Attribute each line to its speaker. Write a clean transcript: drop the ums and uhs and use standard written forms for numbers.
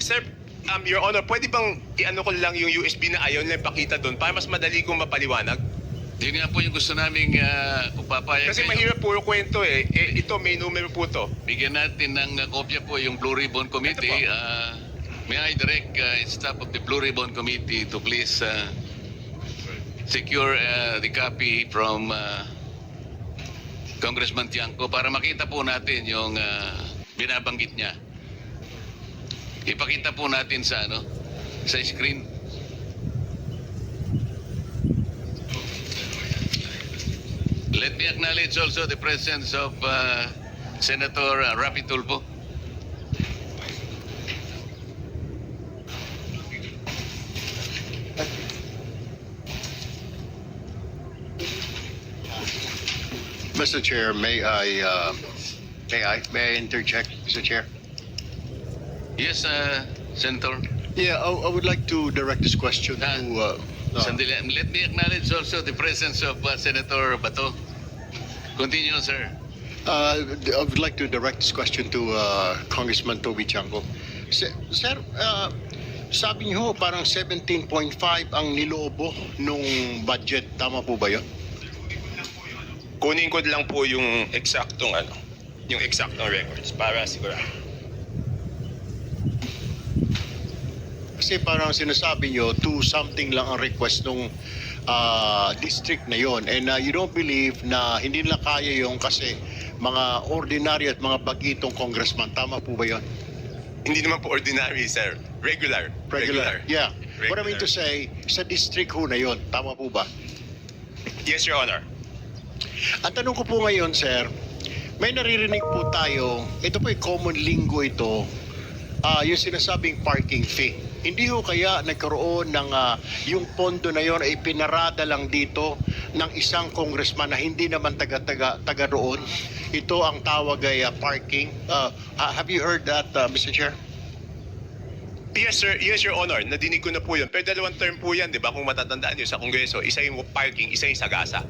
Speaker 1: Sir, Your Honor, pwede bang i-ano ko lang yung USB na ayaw nila ipakita doon para mas madali kong mapaliwanag?
Speaker 2: Yun nga po yung gusto naming upapayag.
Speaker 1: Kasi
Speaker 2: kayo.
Speaker 1: mahirap puro kwento eh. Ito, may numero po to.
Speaker 2: Bigyan natin ng kopya po yung Blue Ribbon Committee.
Speaker 1: Ito po.
Speaker 2: May I direct staff of the Blue Ribbon Committee to please secure the copy from Congressman Tiangco para makita po natin yung binabanggit niya. Ipakita po natin sa sa screen. Let me acknowledge also the presence of Senator Rapi Tulfo.
Speaker 3: Mr. Chair, may I interject, Mr. Chair?
Speaker 2: Yes, Senator.
Speaker 3: Yeah, I would like to direct this question to.
Speaker 2: Sandali. Let me acknowledge also the presence of Senator Bato. Continue, sir.
Speaker 3: I would like to direct this question to Congressman Toby Chanco. Sir, sabi niyo parang 17.5 ang niloobo nung budget. Tama po ba yun?
Speaker 1: Kunin ko lang po yung eksaktong records para sigurado.
Speaker 3: Kasi parang sinasabi nyo, 2 something lang ang request nung district na yon. And you don't believe na hindi nila kaya yung kasi mga ordinary at mga bagitong congressman. Tama po ba yon?
Speaker 1: Hindi naman po ordinary, sir. Regular.
Speaker 3: Yeah. What I mean
Speaker 1: Regular.
Speaker 3: to say, sa district ho na yon. Tama po ba?
Speaker 1: Yes, Your Honor.
Speaker 3: Ang tanong ko po ngayon, sir, may naririnig po tayo, ito po yung common lingo ito, yung sinasabing parking fee. Hindi ho kaya nagkaroon ng yung pondo na yon ay pinarada lang dito ng isang congressman na hindi naman taga roon. Ito ang tawag ay parking. Have you heard that, Mr. Chair?
Speaker 1: Yes, sir. Yes, Your Honor. Nadinig ko na po yun. Pero dalawang term po yan, di ba? Kung matatandaan nyo sa Kongreso, isa yung parking, isa yung sagasa.